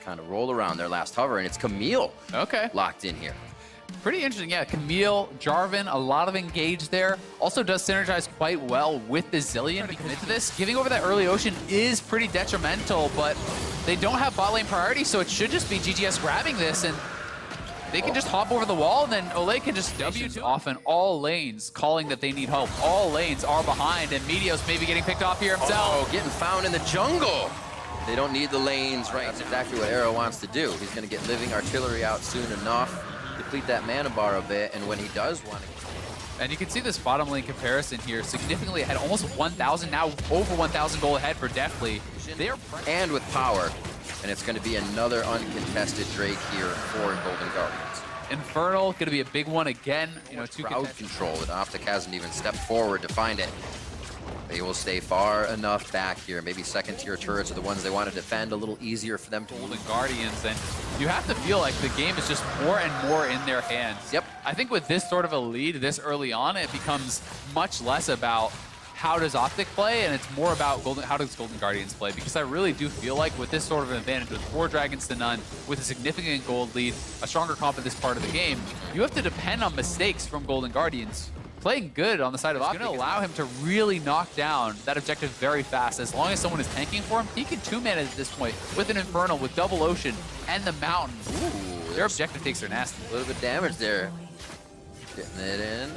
kind of roll around their last hover, and it's Camille locked in here. Pretty interesting, yeah. Camille, Jarvan, a lot of engage there. Also does synergize quite well with the Zilean. To commit to this, giving over that early Ocean is pretty detrimental, but they don't have bot lane priority, so it should just be GGS grabbing this, and they can just hop over the wall, and then Olay can just W2. Often all lanes calling that they need help. All lanes are behind, and Meteos maybe getting picked off here himself. Oh, getting found in the jungle. They don't need the lanes, right? That's exactly what Arrow wants to do. He's going to get living artillery out soon enough, deplete that mana bar a bit, and when he does want to... And you can see this bottom lane comparison here, significantly ahead, almost 1,000, now over 1,000 gold ahead for Deathly. And with power, and it's going to be another uncontested Drake here for Golden Guardians. Infernal, going to be a big one again. You know, crowd control, and Optic hasn't even stepped forward to find it. They will stay far enough back here. Maybe second-tier turrets are the ones they want to defend, a little easier for them to Golden Guardians, and you have to feel like the game is just more and more in their hands. Yep. I think with this sort of a lead this early on, it becomes much less about how does Optic play, and it's more about how does Golden Guardians play, because I really do feel like with this sort of an advantage, with 4 dragons to none, with a significant gold lead, a stronger comp in this part of the game, you have to depend on mistakes from Golden Guardians. Playing good on the side of Optic is going to allow him to really knock down that objective very fast. As long as someone is tanking for him, he can 2-man at this point with an Infernal, with double Ocean, and the Mountain. Ooh, their objective takes are nasty. A little bit of damage there. Getting it in.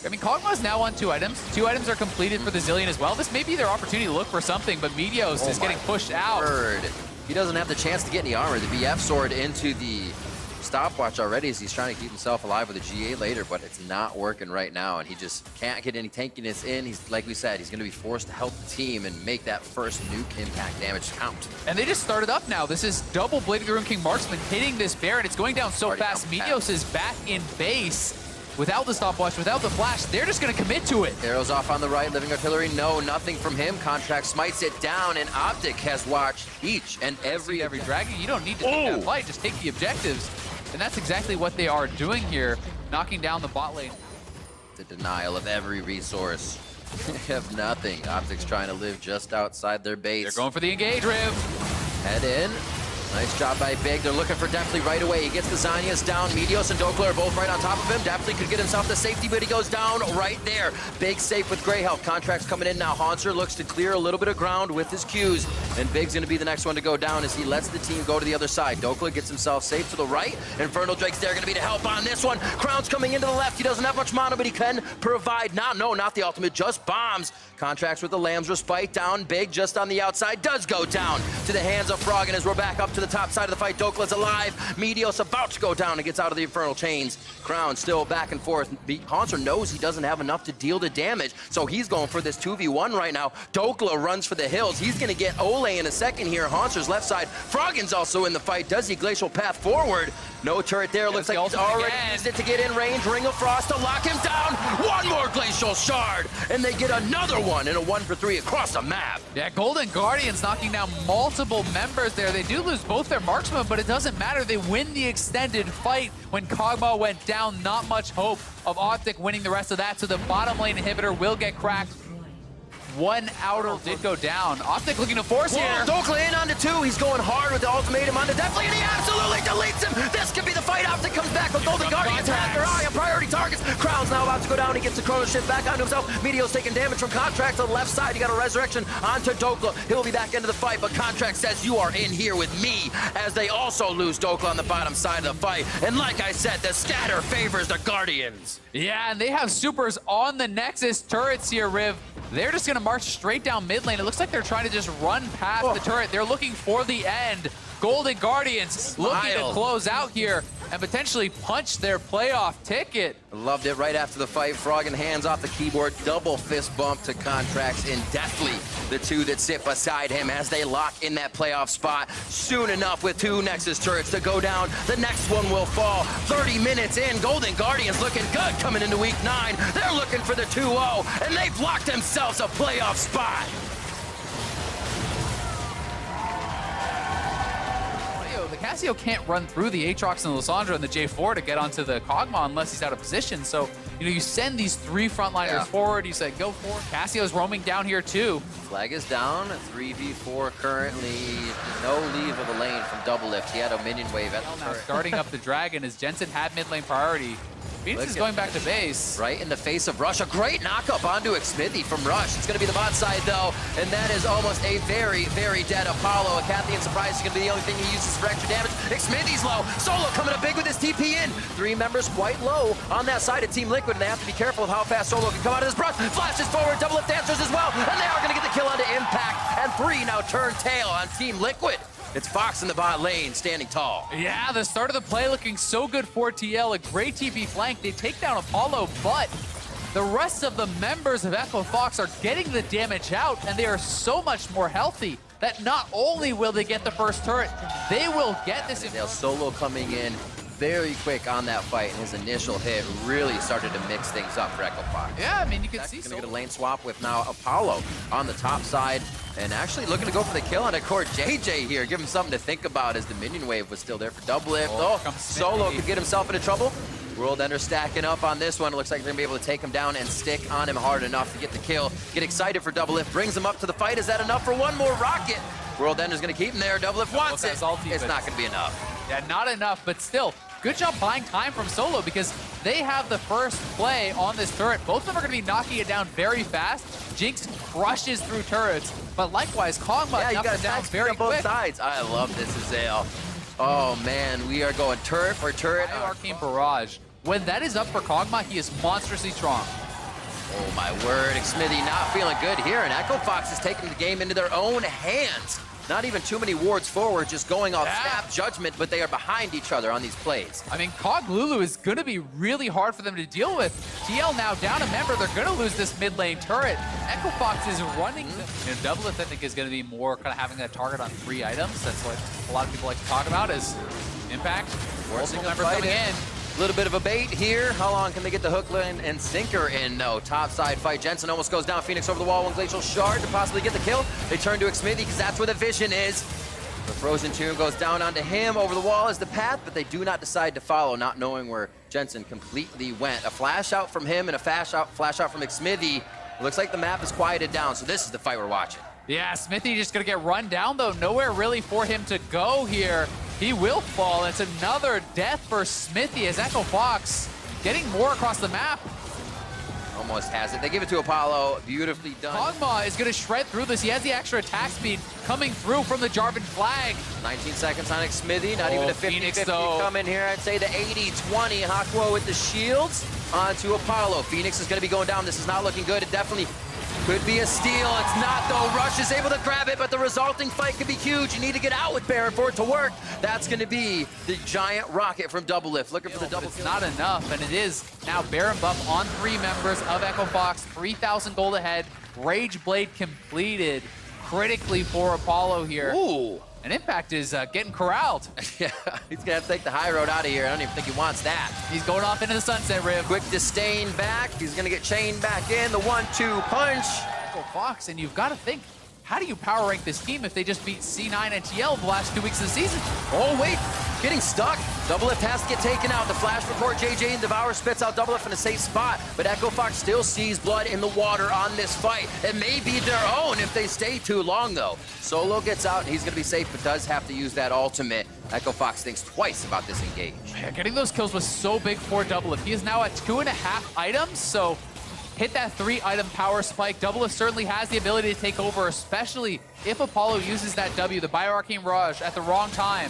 I mean, Kog'Maw's now on 2 items. 2 items are completed for the Zilean as well. This may be their opportunity to look for something, but Meteos is getting pushed out. He doesn't have the chance to get any armor. The BF sword into the stopwatch already as he's trying to keep himself alive with a GA later, but it's not working right now, and he just can't get any tankiness in. He's, like we said, he's going to be forced to help the team and make that first nuke impact damage count. And they just started up now. This is double Blade of the Rune King Marksman hitting this Baron. It's going down so fast. Meteos is back in base. Without the stopwatch, without the flash, they're just going to commit to it. Arrows off on the right, living artillery. No, nothing from him. Contract smites it down, and Optic has watched each and every dragon. You don't need to take that fight, just take the objectives. And that's exactly what they are doing here, knocking down the bot lane. The denial of every resource. They have nothing. Optic's trying to live just outside their base. They're going for the engage, Riv. Head in. Nice job by Big. They're looking for Deathly right away. He gets the Zhonya's down. Meteos and Dokla are both right on top of him. Deathly could get himself to safety, but he goes down right there. Big safe with Grey Health. Contract's coming in now. Haunter looks to clear a little bit of ground with his Qs, and Big's going to be the next one to go down as he lets the team go to the other side. Dokla gets himself safe to the right. Infernal Drake's there, going to be to help on this one. Crown's coming into the left. He doesn't have much mana, but he can provide. No, not the ultimate, just bombs. Contracts with the Lamb's Respite down. Big just on the outside does go down to the hands of Frog, and as we're back up to the top side of the fight, Dokla's alive. Meteos about to go down and gets out of the Infernal Chains. Crown still back and forth. Haunter knows he doesn't have enough to deal the damage, so he's going for this 2v1 right now. Dokla runs for the hills. He's going to get Olay in a second here. Haunter's left side. Froggen's also in the fight. Does he glacial path forward? No turret there. Looks like he's already used it to get in range. Ring of Frost to lock him down. One more glacial shard, and they get another one in a 1-for-3 across the map. Yeah, Golden Guardians knocking down multiple members there. They do lose both their marksmen, but it doesn't matter. They win the extended fight. When Kog'Maw went down, not much hope of Optic winning the rest of that, so the bottom lane inhibitor will get cracked. One outer did go down. Optic looking to force here. Dokla in onto 2. He's going hard with the ultimatum onto Deathly, and he absolutely deletes him. This could be the fight. Optic comes back with Golden Guardians have their eye on priority targets. Crown's now about to go down. He gets the chrono shift back onto himself. Meteos taking damage from Contract to the left side. You got a resurrection onto Dokla. He'll be back into the fight, but Contract says you are in here with me, as they also lose Dokla on the bottom side of the fight. And like I said, the scatter favors the Guardians. Yeah, and they have supers on the Nexus turrets here, Riv. They're just going to march straight down mid lane. It looks like they're trying to just run past the turret. They're looking for the end. Golden Guardians looking to close out here and potentially punch their playoff ticket. Loved it right after the fight. Froggen hands off the keyboard. Double fist bump to Contracts and Deathly, the 2 that sit beside him as they lock in that playoff spot. Soon enough, with 2 Nexus turrets to go down, the next one will fall. 30 minutes in, Golden Guardians looking good coming into week 9. They're looking for the 2-0, and they've locked themselves a playoff spot. The Cassio can't run through the Aatrox and the Lissandra and the J4 to get onto the Kog'Maw unless he's out of position. So, you send these 3 frontliners forward, you say, go for it. Cassio's roaming down here too. Flag is down, 3v4 currently. No leave of the lane from Doublelift. He had a minion wave at the Now turret. starting up the Dragon as Jensen had mid lane priority. Phoenix is going back to base. Right in the face of Rush. A great knockup onto Xmithy from Rush. It's going to be the bot side, though, and that is almost a very, very dead Apollo. A Cathian Surprise is going to be the only thing he uses for extra damage. Xmithy's low. Solo coming up big with his TP in. 3 members quite low on that side of Team Liquid, and they have to be careful of how fast Solo can come out of this brush. Flashes forward, Doublelift answers as well, and they are going to get the kill onto Impact, and 3 now turn tail on Team Liquid. It's Fox in the bot lane, standing tall. Yeah, the start of the play looking so good for TL. A great TP flank. They take down Apollo, but the rest of the members of Echo Fox are getting the damage out, and they are so much more healthy that not only will they get the first turret, they will get this. Solo coming in very quick on that fight, and his initial hit really started to mix things up for Echo Fox. Yeah, I mean, you can see. Gonna get a lane swap with now Apollo on the top side, and actually looking to go for the kill on a core JJ here. Give him something to think about as the minion wave was still there for Doublelift. Oh, Solo could get himself into trouble. World Ender stacking up on this one. It looks like they're gonna be able to take him down and stick on him hard enough to get the kill. Get excited for Doublelift, brings him up to the fight. Is that enough for one more rocket? World Ender's gonna keep him there. Doublelift wants it. It's not gonna be enough. Yeah, not enough, but still, good job buying time from Solo because they have the first play on this turret. Both of them are going to be knocking it down very fast. Jinx crushes through turrets, but likewise, Kog'Maw knocks it down very quick. Both sides. I love this, Azale. Oh man, we are going turret for turret. Arcane Barrage. When that is up for Kog'Maw, he is monstrously strong. Oh my word, Xmithy not feeling good here, and Echo Fox is taking the game into their own hands. Not even too many wards forward, just going off snap judgment, but they are behind each other on these plays. I mean, Kog Lulu is going to be really hard for them to deal with. TL now down a member. They're going to lose this mid lane turret. Echo Fox is running. Doublelift, I think, is going to be more kind of having that target on 3 items. That's what a lot of people like to talk about is Impact. Multiple members coming in. A little bit of a bait here. How long can they get the hook line and sinker in? No, top side fight. Jensen almost goes down. Phoenix over the wall. One Glacial Shard to possibly get the kill. They turn to Xmithy because that's where the vision is. The Frozen Tomb goes down onto him. Over the wall is the path, but they do not decide to follow, not knowing where Jensen completely went. A flash out from him and a flash out from Xmithy. Looks like the map is quieted down, so this is the fight we're watching. Yeah, Smithy just going to get run down, though. Nowhere really for him to go here. He will fall. It's another death for Smithy as Echo Fox getting more across the map. Almost has it. They give it to Apollo. Beautifully done. Kog'Maw is going to shred through this. He has the extra attack speed coming through from the Jarvan flag. 19 seconds on Xmithy. Not even a 50-50 come in here. I'd say the 80-20. Hakuo with the shields onto Apollo. Phoenix is going to be going down. This is not looking good. It definitely could be a steal. It's not, though. Rush is able to grab it, but the resulting fight could be huge. You need to get out with Baron for it to work. That's going to be the giant rocket from Doublelift. Looking for the double. It's not enough, and it is now Baron buff on 3 members of Echo Fox. 3,000 gold ahead. Rage Blade completed critically for Apollo here. Ooh. And Impact is getting corralled. Yeah, he's going to have to take the high road out of here. I don't even think he wants that. He's going off into the sunset rib. Quick disdain back. He's going to get chained back in. The 1-2 punch. Echo Fox, and you've got to think, how do you power rank this team if they just beat C9 and TL the last 2 weeks of the season? Oh, wait. Getting stuck. Doublelift has to get taken out. The flash report, JJ and Devour spits out Doublelift in a safe spot, but Echo Fox still sees blood in the water on this fight. It may be their own if they stay too long, though. Solo gets out, and he's going to be safe, but does have to use that ultimate. Echo Fox thinks twice about this engage. Yeah, getting those kills was so big for Doublelift. He is now at 2.5 items, so hit that 3-item power spike. Doublelift certainly has the ability to take over, especially if Apollo uses that W, the Bioarcane Raj, at the wrong time.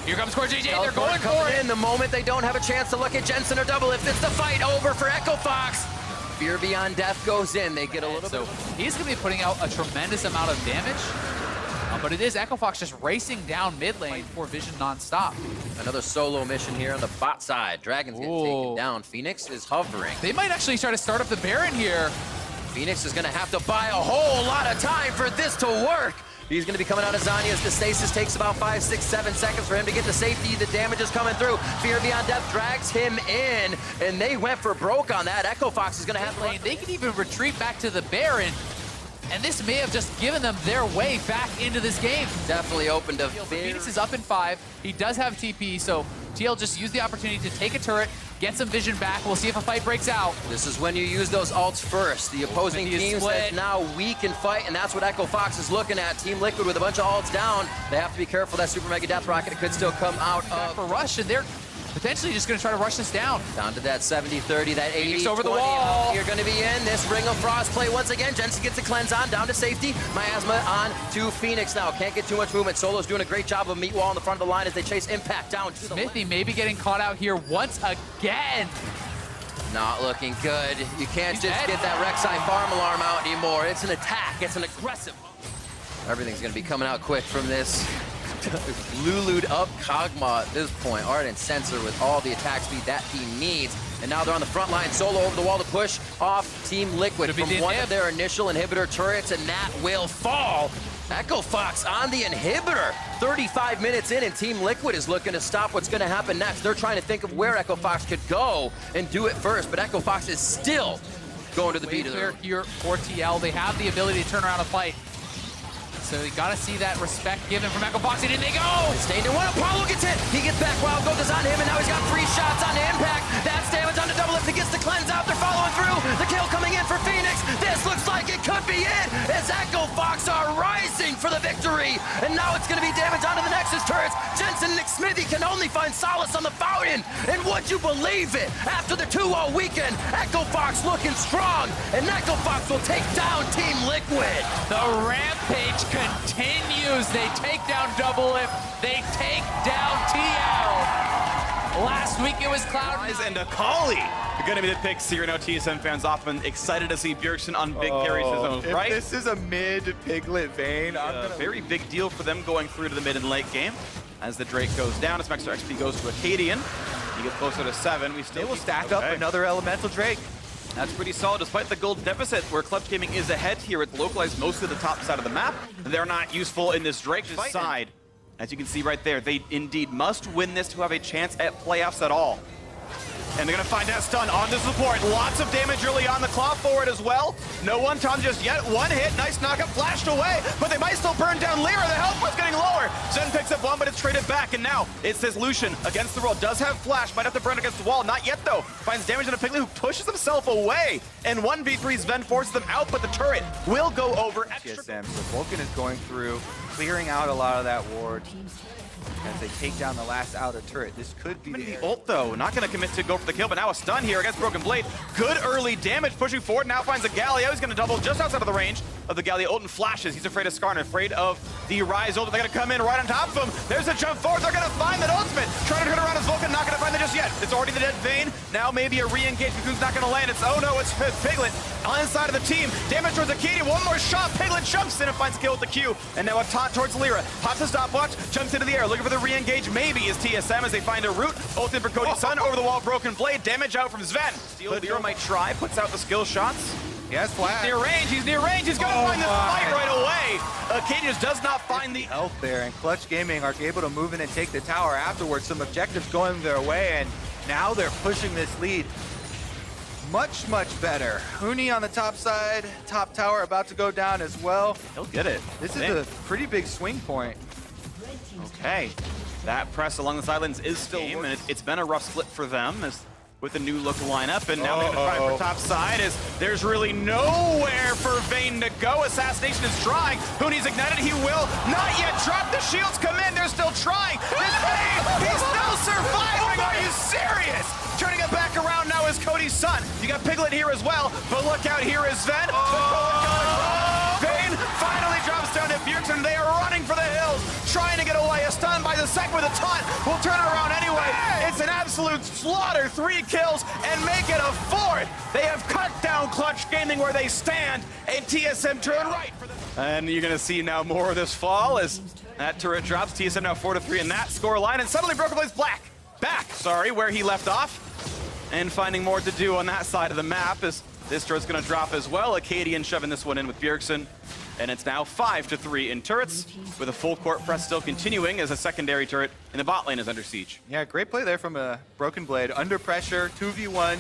Here comes Core JJ, they're going for it. In the moment they don't have a chance to look at Jensen or Doublelift, it's the fight over for Echo Fox. Fear Beyond Death goes in, they get a little bit. He's going to be putting out a tremendous amount of damage. But it is Echo Fox just racing down mid lane for Vision non-stop. Another solo mission here on the bot side. Dragon's getting taken down. Phoenix is hovering. They might actually try to start up the Baron here. Phoenix is going to have to buy a whole lot of time for this to work. He's going to be coming out of Zanya as the stasis takes about 5, 6, 7 seconds for him to get the safety. The damage is coming through. Fear Beyond Death drags him in, and they went for broke on that. Echo Fox is going to have lane. They can even retreat back to the Baron. and this may have just given them their way back into this game. Definitely opened a Phoenix is up in 5. He does have TP, so TL just used the opportunity to take a turret, get some vision back. We'll see if a fight breaks out. This is when you use those ults first. The opposing team says now we can fight, and that's what Echo Fox is looking at. Team Liquid with a bunch of ults down. They have to be careful. That Super Mega Death Rocket could still come out of for rush, and they're potentially just going to try to rush this down. Down to that 70-30, that 80 over the wall. You're going to be in this Ring of Frost play once again. Jensen gets a cleanse on, down to safety. Miasma on to Phoenix now. Can't get too much movement. Solo's doing a great job of meat wall in the front of the line as they chase Impact down to the Smithy maybe getting caught out here once again. Not looking good. You can't just get that Rek'Sai farm alarm out anymore. It's an attack. It's an aggressive. Everything's going to be coming out quick from this. Lulu'd up Kog'Maw at this point. Ardent Sensor with all the attack speed that he needs. And now they're on the front line. Solo over the wall to push off Team Liquid from one of their initial inhibitor turrets, and that will fall. Echo Fox on the inhibitor. 35 minutes in, and Team Liquid is looking to stop what's going to happen next. They're trying to think of where Echo Fox could go and do it first, but Echo Fox is still going to the beat of the here for TL. They have the ability to turn around a fight. So you gotta see that respect given from Echo Fox, and in they go! Stained in one, Apollo gets hit! He gets back, Wild Gold is on him, and now he's got 3 shots on Impact! That's damage on the double lift, he gets the cleanse out, they're following through! The kill coming in for Phoenix! This looks like it could be it! As Echo Fox are rising for the victory! And now it's gonna be damage onto the Nexus turrets! Jensen and Smithy can only find solace on the Fountain! And would you believe it? After the 2-0 weekend, Echo Fox looking strong! And Echo Fox will take down Team Liquid! The rampage continues. They take down Double Lift. They take down TL. Last week it was Cloud9 and Akali going to be the pick. You know, TSM fans often excited to see Bjergsen on big carries his own, right? This is a mid Piglet vein. A very big deal for them going through to the mid and late game. As the Drake goes down, as extra XP goes to Acadian. He gets closer to 7. They will stack up another Elemental Drake. That's pretty solid, despite the gold deficit, where Clutch Gaming is ahead here. It's localized most of the top side of the map. They're not useful in this Drake side. As you can see right there, they indeed must win this to have a chance at playoffs at all. And they're gonna find that stun on the support. Lots of damage early on the claw forward as well. No one time just yet. One hit, nice knockup, flashed away, but they might still burn down Lyra. The health was getting lower. Zen picks up one, but it's traded back, and now it says Lucian against the roll. Does have flash, might have to burn against the wall. Not yet though. Finds damage on a Piglet who pushes himself away. And 1v3 Sven forces them out, but the turret will go over. TSM, so Vulcan is going through, clearing out a lot of that ward. As they take down the last outer turret. This could be the ult though. Not going to commit to go for the kill, but now a stun here against Broken Blade. Good early damage, pushing forward. Now finds a Galio. He's going to double just outside of the range of the Galio ult and flashes. He's afraid of Skarner, afraid of the Rise ult. They're going to come in right on top of him. There's a jump forward. They're going to find that ultimate. Trying to turn around his Vulcan. Not going to find it just yet. It's already the dead vein. Now maybe a re-engage. Who's not going to land? It's, oh no, it's Piglet on the side of the team. Damage towards Acadian. One more shot. Piglet jumps in and finds a kill with the Q. And now a taunt towards Lyra. Pops a stopwatch. Jumps into the air. Looking for the re-engage. Maybe is TSM as they find a route. Ultimate for Cody Sun over the wall. Broken Blade. Damage out from Sven. Lyra might try. Puts out the skill shots. He has flash. He's near range. He's near range. He's going to find this fight right away. Acadian does not find the health there, and Clutch Gaming are able to move in and take the tower afterwards. Some objectives going their way, and now they're pushing this lead much, much better. Huni on the top side, top tower about to go down as well. He'll get it. This is a pretty big swing point. Okay. That press along the sidelines is still working, and it's been a rough split for them as with the new look lineup, and now they're going to try for top side as there's really nowhere for Vayne to go. Assassination is trying. Huni's ignited. He will not yet drop. The shields come in. They're still trying. This Vayne, he's still surviving. Are you serious? Turning it back around now is Cody's son. You got Piglet here as well, but look out, here is Sven. Vayne finally drops down to Bjergsen. They are running for the hills, trying to get away. A stun by the second with a taunt. We'll turn it around anyway. It's an absolute slaughter. 3 kills and make it a 4th. They have cut down Clutch Gaming where they stand, and TSM turn right for them. And you're going to see now more of this fall as that turret drops. TSM now 4-3 in that score line, and suddenly Broken Blade's back, where he left off, and finding more to do on that side of the map as this turret's going to drop as well. Acadian shoving this one in with Bjergsen. And it's now 5-3 in turrets, with a full court press still continuing as a secondary turret in the bot lane is under siege. Yeah, great play there from a Broken Blade. Under pressure, 2v1.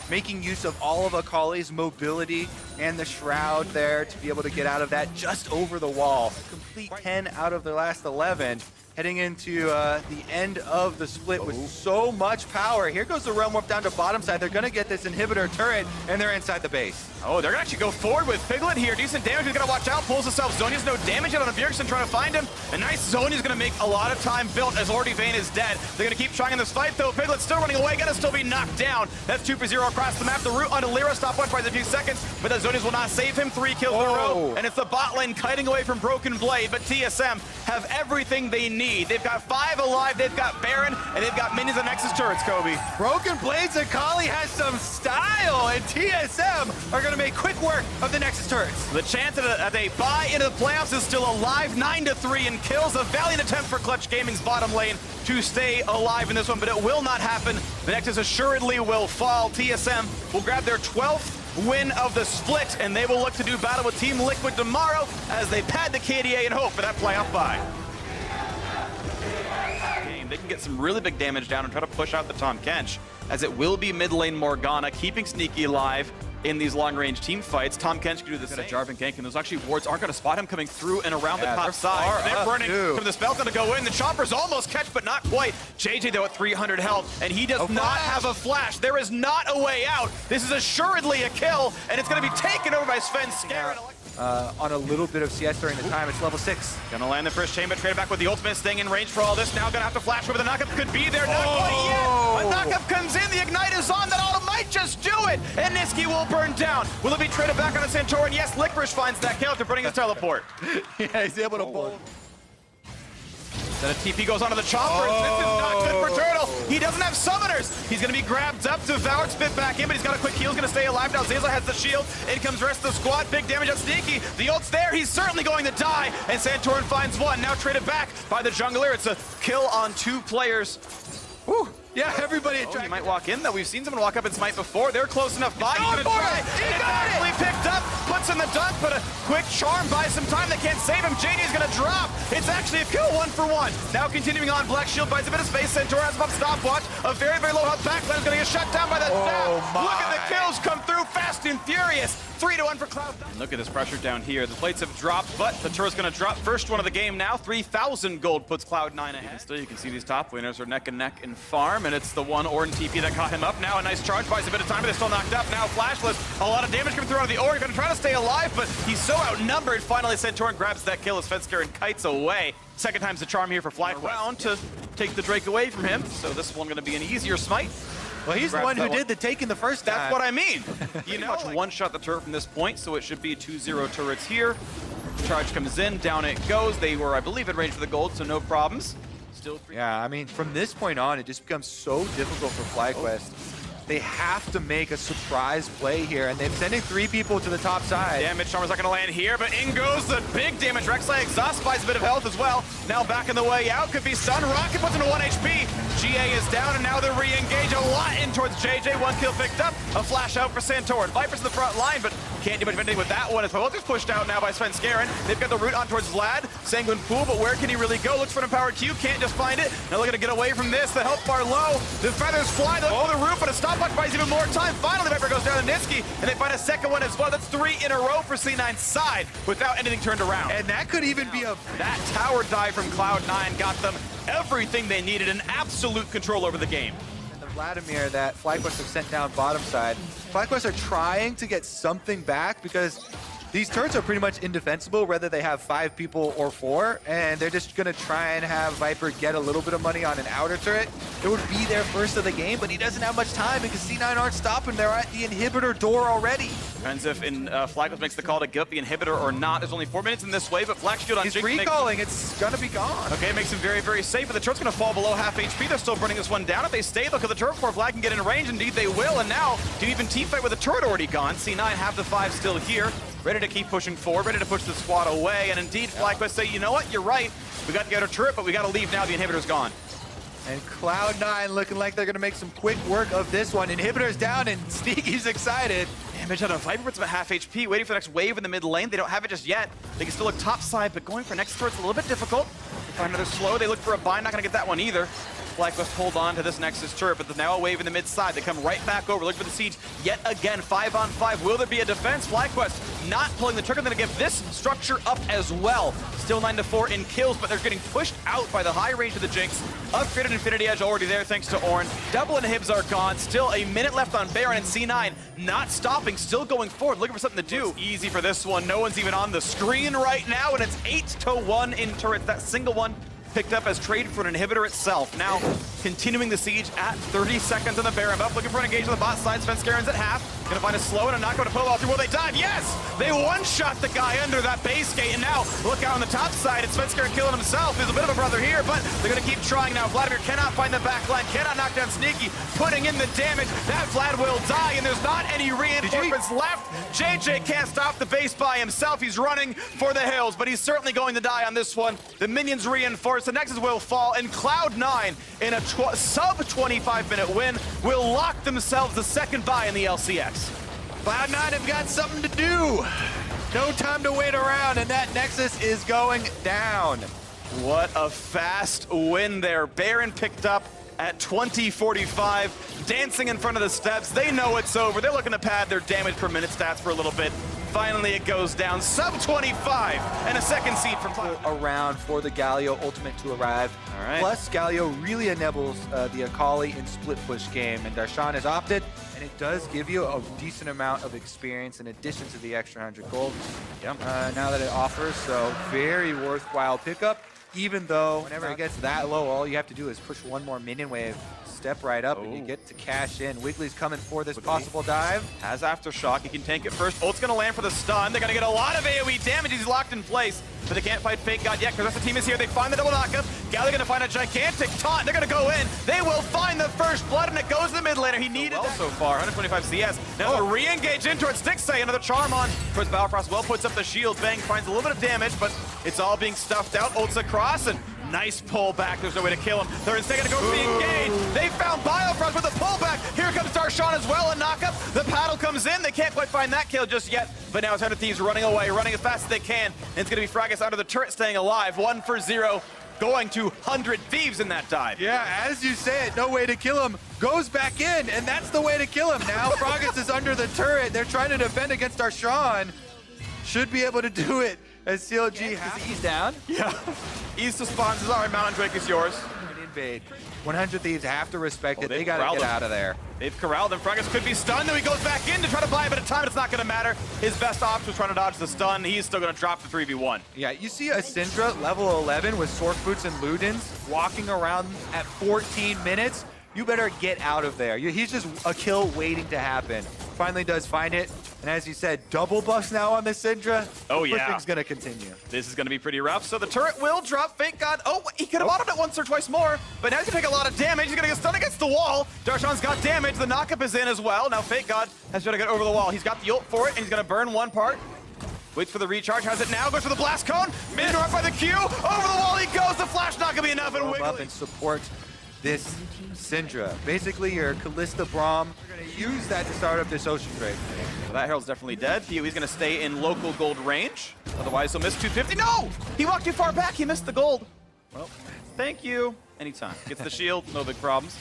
making use of all of Akali's mobility and the Shroud there to be able to get out of that just over the wall. Complete 10 out of their last 11. Heading into the end of the split with so much power. Here goes the Realm Warp down to bottom side. They're gonna get this inhibitor turret, and they're inside the base. Oh, they're gonna actually go forward with Piglet here. Decent damage, he's gonna watch out, pulls himself. Zhonya's no damage yet on Bjergsen trying to find him. A nice Zhonya's gonna make a lot of time built as Lordy Vayne is dead. They're gonna keep trying in this fight though. Piglet's still running away, gonna still be knocked down. That's 2 for 0 across the map. The route onto Lyra, stopwatch buys a few seconds, but the Zhonya's will not save him. 3 kills in a row, and it's the bot lane kiting away from Broken Blade, but TSM have everything they need. They've got 5 alive, they've got Baron, and they've got minions and Nexus turrets, Kobe. Broken Blades Akali has some style, and TSM are gonna make quick work of the Nexus turrets. The chance that they buy into the playoffs is still alive. 9-3 in kills. A valiant attempt for Clutch Gaming's bottom lane to stay alive in this one, but it will not happen. The Nexus assuredly will fall. TSM will grab their 12th win of the split, and they will look to do battle with Team Liquid tomorrow as they pad the KDA and hope for that playoff bye. They can get some really big damage down and try to push out the Tahm Kench, as it will be mid lane Morgana, keeping Sneaky alive in these long-range team fights. Tahm Kench can do the same. Jarvan gank, and those actually wards aren't going to spot him coming through and around the top side. They're burning. From the spell's going to go in. The Chopper's almost catch, but not quite. JJ, though, at 300 health, and he does not have a flash. There is not a way out. This is assuredly a kill, and it's going to be taken over by Sven Skaren. On a little bit of CS during the time. It's level 6. Gonna land the first chamber, trade back with the ultimate, staying in range for all this. Now gonna have to flash over. The knockup could be there. Not quite yet. A knockup comes in. The ignite is on. That auto might just do it. And Niski will burn down. Will it be traded back on a Santorin? Yes, Licorice finds that kill after burning his teleport. Yeah, he's able to pull. Then a TP goes onto the Chopper. This is not good for Turtle. He doesn't have summoners. He's going to be grabbed up, devoured, spit back in, but he's got a quick heal. He's going to stay alive now. Zeyzal has the shield. In comes the rest of the squad. Big damage on Sneaky. The ult's there. He's certainly going to die. And Santorin finds one. Now traded back by the jungler. It's a kill on 2 players. Whew. Yeah, everybody Oh, he might walk in, though. We've seen someone walk up and smite before. They're close enough by. He's going to try. It's actually picked up. Puts in the dunk, but a quick charm buys some time. They can't save him. JD is going to drop. It's actually a kill 1 for 1. Now continuing on. Black Shield buys a bit of space. Centaur has above stopwatch. A very, very low health backline is going to get shut down by that staff. Look at the kills come through fast and furious. 3-1 for Cloud9. Look at this pressure down here. The plates have dropped, but the turret's going to drop. First one of the game now. 3,000 gold puts Cloud9 ahead. And still, you can see these top laners are neck and neck in farm, and it's the one Ornn TP that caught him up. Now a nice charge, buys a bit of time, but they're still knocked up. Now flashless. A lot of damage coming through out of the Ornn. Going to try to stay alive, but he's so outnumbered. Finally, Santorin grabs that kill as Fensker and kites away. Second time's the charm here for FlyQuest to take the Drake away from him. So this one going to be an easier smite. Well, he's the one who did the taking the first time. That's what I mean. You know, one-shot the turret from this point, so it should be 2-0 turrets here. Charge comes in, down it goes. They were, I believe, in range for the gold, so no problems. Still 3. Yeah, I mean, from this point on, it just becomes so difficult for FlyQuest. They have to make a surprise play here, and they're sending 3 people to the top side. Damage Charmer's not going to land here, but in goes the big damage. Rek'Sai exhaust buys a bit of health as well. Now back in the way out, could be stun. Rocket puts into 1 HP. GA is down, and now they're re-engage a lot in towards JJ. 1 kill picked up. A flash out for Santorin. Viper's in the front line, but can't do much of anything with that one. As well, just pushed out now by Sven Skaren. They've got the route on towards Vlad. Sanguine Pool, but where can he really go? Looks for an empowered Q, can't just find it. Now looking to get away from this. The health bar low. The feathers fly. They look for the roof, but a stopwatch buys even more time. Finally, Viper goes down to Niski, and they find a second one as well. That's 3 in a row for C9's side without anything turned around. And that could even be a... That tower dive from Cloud9 got them everything they needed, and absolute control over the game. And the Vladimir that FlyQuest have sent down bottom side. FlyQuest are trying to get something back because these turrets are pretty much indefensible, whether they have 5 people or 4, and they're just going to try and have Viper get a little bit of money on an outer turret. It would be their first of the game, but he doesn't have much time because C9 aren't stopping. They're at the inhibitor door already. Depends if FlyQuest makes the call to give up the inhibitor or not. There's only 4 minutes in this wave, but Black Shield on He's Jinx recalling. It's going to be gone. Okay, makes him very, very safe, but the turret's going to fall below half HP. They're still burning this one down. If they stay, look at the turret before Vlad can get in range. Indeed, they will, and now to even team fight with the turret already gone. C9 have the 5 still here, ready to keep pushing forward, ready to push the squad away, and indeed, FlyQuest say, you know what, you're right. We got to get our turret, but we got to leave now. The inhibitor's gone. And Cloud9 looking like they're going to make some quick work of this one. Inhibitor's down, and Sneaky's excited. Damage on a Viper puts about half HP, waiting for the next wave in the mid lane. They don't have it just yet. They can still look top side, but going for next turret's a little bit difficult. They find another slow. They look for a bind, not going to get that one either. FlyQuest hold on to this Nexus turret, but there's now a wave in the mid side. They come right back over, looking for the siege yet again. 5-on-5. Will there be a defense? FlyQuest not pulling the trigger. They're going to give this structure up as well. Still 9-4 in kills, but they're getting pushed out by the high range of the Jinx. Upgraded Infinity Edge already there thanks to Ornn. Double inhibs are gone. Still a minute left on Baron, and C9 not stopping, still going forward, looking for something to do. It's easy for this one. No one's even on the screen right now, and it's 8-1 in turrets. That single one picked up as trade for an inhibitor itself. Now, continuing the siege at 30 seconds on the Baron buff, looking for an engage on the bot side. Svenskaren's at half. Gonna find a slow and a knockout to pull out through. Will they dive? Yes! They one-shot the guy under that base gate, and now look out on the top side. It's Svenskaren killing himself. There's a bit of a brother here, but they're gonna keep trying now. Vladimir cannot find the backline, cannot knock down Sneaky, putting in the damage. That Vlad will die, and there's not any reinforcements left. JJ can't stop the base by himself. He's running for the hills, but he's certainly going to die on this one. The minions reinforce. The Nexus will fall, and Cloud9, in a sub-25-minute win, will lock themselves the second bye in the LCS. Cloud9 have got something to do. No time to wait around, and that Nexus is going down. What a fast win there. Baron picked up at 20:45, dancing in front of the steps. They know it's over. They're looking to pad their damage per minute stats for a little bit. Finally, it goes down. Sub-25 and a second seed from Cloud. Around for the Galio ultimate to arrive. All right. Plus, Galio really enables the Akali in split push game, and Darshan has opted, and it does give you a decent amount of experience in addition to the extra 100 gold. Yep. Now that it offers, so very worthwhile pickup. Even though whenever it gets that low, all you have to do is push one more minion wave, step right up, and you get to cash in. Wiggly's coming for this possible dive. Has Aftershock. He can tank it first. Ult's going to land for the stun. They're going to get a lot of AoE damage. He's locked in place, but they can't fight Fake God yet because the rest of the team is here. They find the double knockup. Galley going to find a gigantic taunt. They're going to go in. They will find the first blood, and it goes to the mid laner. He needed that so far. 125 CS. Now they'll re-engage into it. Stixay, another charm on towards Balfrost. Well puts up the shield. Bang finds a little bit of damage, but it's all being stuffed out. Ult's across, and nice pullback. There's no way to kill him. They're instead going to go for the engage. They found Biofrost with a pullback. Here comes Darshan as well. A knockup. The paddle comes in. They can't quite find that kill just yet. But now it's 100 Thieves running away, running as fast as they can. And it's going to be Fracas under the turret staying alive. 1 for 0. Going to 100 Thieves in that dive. Yeah, as you say it, no way to kill him. Goes back in, and that's the way to kill him. Now Fracas is under the turret. They're trying to defend against Darshan. Should be able to do it as CLG has. He's down. Yeah. East to spawns is all right. Mountain Drake is yours. Invade. 100 Thieves have to respect it. They got to get him out of there. They've corralled him. Fracas could be stunned, though he goes back in to try to buy a bit of time. It's not going to matter. His best option was trying to dodge the stun. He's still going to drop the 3v1. Yeah, you see a Syndra level 11 with Sword Boots and Ludens walking around at 14 minutes. You better get out of there. He's just a kill waiting to happen. Finally does find it. And as you said, double buffs now on the Syndra. Oh, yeah. Pushing's going to continue. This is going to be pretty rough. So the turret will drop. Fake God. Oh, he could have bottomed it once or twice more. But now he's going to take a lot of damage. He's going to get stunned against the wall. Darshan's got damage. The knockup is in as well. Now Fake God has got to get over the wall. He's got the ult for it, and he's going to burn one part. Waits for the recharge. Has it now. Goes for the blast cone. Mid-up by the Q. Over the wall he goes. The flash not going to be enough. And up and support this Syndra. Basically, your Callista Braum. You're going to use that to start up this Ocean Drake. Well, that Herald's definitely dead. He's going to stay in local gold range. Otherwise, he'll miss 250. No! He walked too far back. He missed the gold. Well, thank you. Anytime. Gets the shield. No big problems.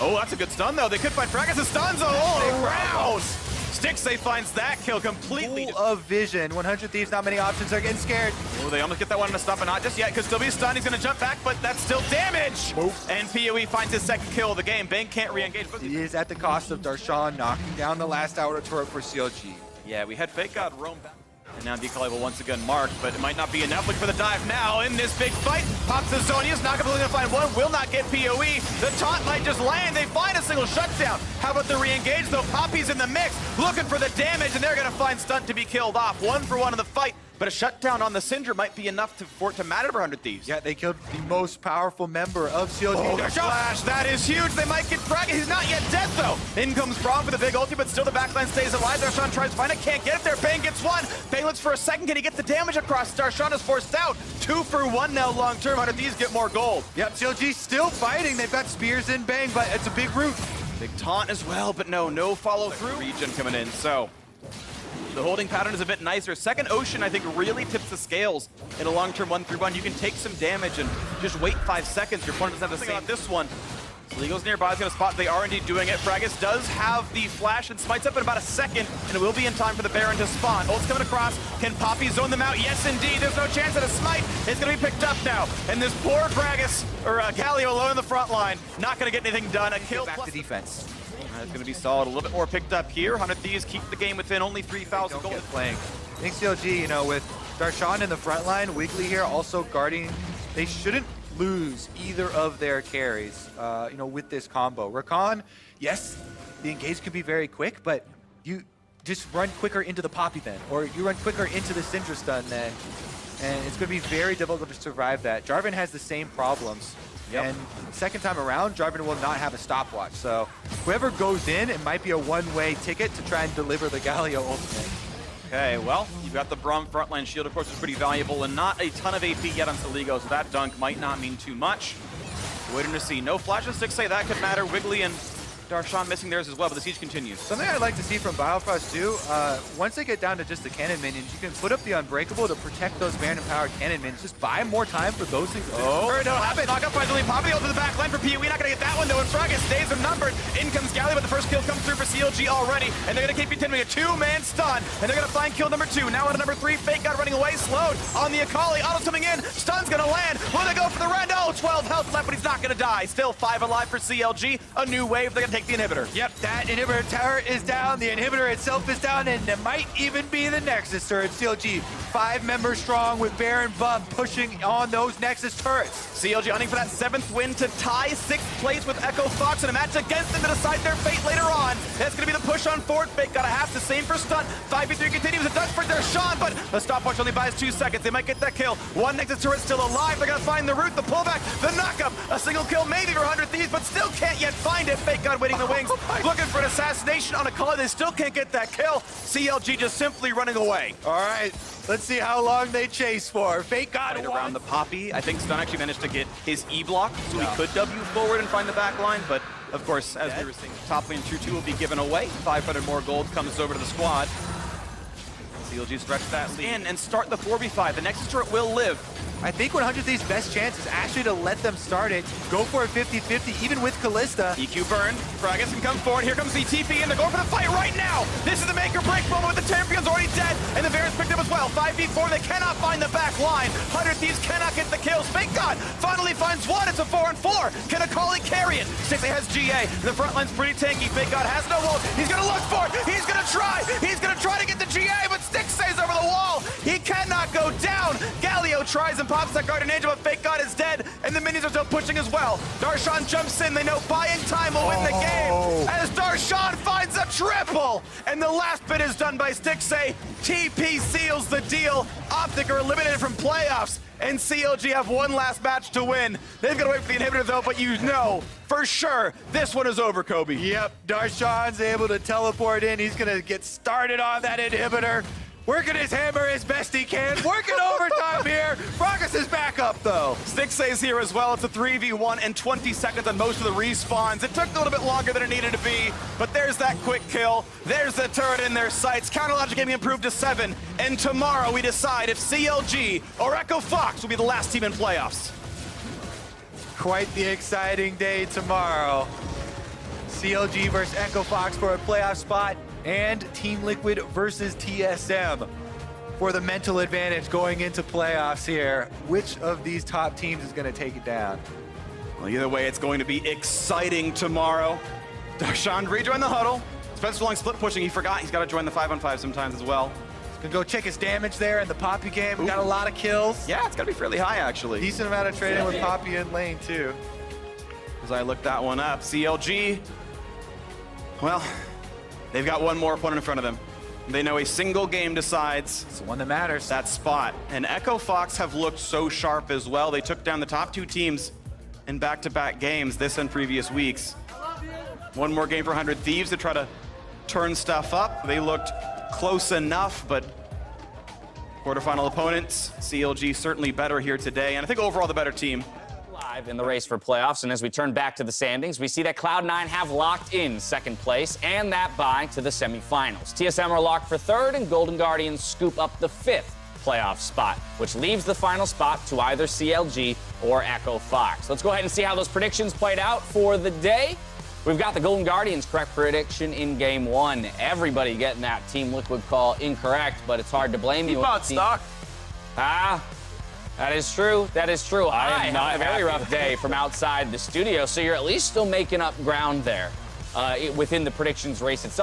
Oh, that's a good stun, though. They could find Fracas' stuns all around. Stixay finds that kill completely. Full of vision. 100 Thieves, not many options. They're getting scared. Oh, they almost get that one to stop, but not just yet. Could still be stunned. He's going to jump back, but that's still damage. Oof. And PoE finds his second kill of the game. Bang can't re-engage. He is at the cost of Darshan knocking down the last outer turret for CLG. Yeah, we had Fake God roam back. And now Decoy will once again mark, but it might not be enough. Looking for the dive now in this big fight. Pops the Zonia's not going to find one. Will not get PoE. The taunt might just land. They find a single shutdown. How about the re-engage, though? Poppy's in the mix, looking for the damage, and they're going to find Stunt to be killed off. 1 for 1 in the fight. But a shutdown on the Syndra might be enough for it to matter for 100 Thieves. Yeah, they killed the most powerful member of CLG. Oh, their flash, that is huge. They might get Fracas. He's not yet dead, though. In comes Braum for the big ulti, but still the backline stays alive. Darshan tries to find it, can't get it there. Bang gets one. Bang looks for a second. Can he get the damage across? Darshan is forced out. 2 for 1 now long term. 100 Thieves get more gold. Yep, CLG still fighting. They've got spears in Bang, but it's a big root. Big taunt as well, but no follow through. Region coming in, so The holding pattern is a bit nicer. Second Ocean, I think, really tips the scales in a long-term 1-3-1. You can take some damage and just wait 5 seconds. Your opponent doesn't have the same. This one. Lego's nearby is going to spot. They are indeed doing it. Fracus does have the flash and smites up in about a second, and it will be in time for the Baron to spawn. Ult's coming across. Can Poppy zone them out? Yes, indeed. There's no chance that a smite is going to be picked up now. And this poor Gragas, or Galio alone in the front line, not going to get anything done. A kill Back to defense. It's going to be solid. A little bit more picked up here. 100 Thieves keep the game within only 3,000 gold. Playing. I think CLG, you know, with Darshan in the front line, Wiggly here also guarding, they shouldn't lose either of their carries, you know, with this combo. Rakan, yes, the engage could be very quick, but you just run quicker into the Poppy then, or you run quicker into the Syndra stun then, and it's going to be very difficult to survive that. Jarvan has the same problems. Yep. And second time around, Jarvan will not have a stopwatch. So whoever goes in, it might be a one-way ticket to try and deliver the Galio ultimate. Okay, well, you've got the Braum frontline shield, of course, is pretty valuable, and not a ton of AP yet on Saligo, so that dunk might not mean too much. Waiting to see. No flash on 6A, that could matter. Wiggly and Darshan missing theirs as well, but the siege continues. Something I'd like to see from Biofrost too, once they get down to just the cannon minions, you can put up the Unbreakable to protect those Baron-empowered cannon minions. Just buy more time for those things. Oh, no, happen. Knock up finally. Poppy to the back line for PoE. Not going to get that one, though, and Fracus days are numbered. In comes Galley, but the first kill comes through for CLG already, and they're going to keep continuing. A two-man stun, and they're going to find kill number 2. Now on to number 3. Fake God running away, slowed on the Akali. Auto's coming in. Stun's going to land. Will they go for the Rend? Oh, 12 health left, but he's not going to die. Still 5 alive for CLG. A new wave. They're going to take the inhibitor. Yep, that inhibitor tower is down, the inhibitor itself is down, and it might even be the Nexus turret. CLG, 5 members strong with Baron Bub pushing on those Nexus turrets. CLG hunting for that 7th win to tie 6th place with Echo Fox in a match against them to decide their fate later on. That's going to be the push on forward. Fake got a half, the same for Stun. 5v3 continues, a dunk for Darshan, but the stopwatch only buys 2 seconds. They might get that kill. One Nexus turret still alive. They're going to find the route, the pullback, the knockup. A single kill maybe for 100 Thieves, but still can't yet find it. Fake God waiting the wings. Looking for an assassination on a Akali. They still can't get that kill. CLG just simply running away. All right, let's see how long they chase for. Fake God right around the Poppy. I think Stun actually managed to get his E block, so he could W forward and find the back line, but of course, as we were saying, top lane 2-2 will be given away. 500 more gold comes over to the squad. CLG stretch that lead in and start the 4v5. The Nexus turret will live. I think 100 Thieves' best chance is actually to let them start it, go for a 50-50, even with Kalista. EQ burn, Fracus can come forward, here comes the TP, and they're going for the fight right now! This is the make or break moment with the Champion's already dead, and the Baron's picked up as well. 5v4, they cannot find the back line. 100 Thieves cannot get the kills. Fake God finally finds one, it's a 4-on-4. Can Akali carry it? 6A has GA, the front line's pretty tanky. Fake God has no ult, he's gonna look for it, he's gonna try to get the GA, but Stick stays over the wall. He cannot go down. Galio tries and pops that Guardian Angel, but Fake God is dead, and the minions are still pushing as well. Darshan jumps in, they know buying time will win the game, as Darshan finds a triple, and the last bit is done by Stixay. TP seals the deal. Optic are eliminated from playoffs, and CLG have one last match to win. They've got to wait for the inhibitor though, but you know for sure this one is over, Kobe. Yep, Darshan's able to teleport in. He's gonna get started on that inhibitor. Working his hammer as best he can. Working overtime here. Fracus is back up though. Stixay's here as well. It's a 3v1 and 20 seconds on most of the respawns. It took a little bit longer than it needed to be, but there's that quick kill. There's the turret in their sights. Counter logic getting improved to 7. And tomorrow we decide if CLG or Echo Fox will be the last team in playoffs. Quite the exciting day tomorrow. CLG versus Echo Fox for a playoff spot, and Team Liquid versus TSM for the mental advantage going into playoffs here. Which of these top teams is going to take it down? Well, either way, it's going to be exciting tomorrow. Darshan rejoined the huddle. Spencer Long split pushing. He forgot he's got to join the 5-on-5 sometimes as well. He's going to go check his damage there in the Poppy game. Got a lot of kills. Yeah, it's got to be fairly high, actually. Decent amount of trading with Poppy in lane, too. As I looked that one up, CLG, well, they've got one more opponent in front of them. They know a single game decides. It's the one that matters. That spot. And Echo Fox have looked so sharp as well. They took down the top 2 teams in back-to-back games this and previous weeks. One more game for 100 Thieves to try to turn stuff up. They looked close enough, but quarterfinal opponents, CLG certainly better here today. And I think overall the better team. in the race for playoffs, and as we turn back to the standings, we see that Cloud9 have locked in second place and that bye to the semifinals. TSM are locked for third, and Golden Guardians scoop up the fifth playoff spot, which leaves the final spot to either CLG or Echo Fox. Let's go ahead and see how those predictions played out for the day. We've got the Golden Guardians' correct prediction in Game 1. Everybody getting that Team Liquid call incorrect, but it's hard to blame you. Keep on stock. That is true. That is true. I am not a very rough day from outside the studio, so you're at least still making up ground there within the predictions race itself.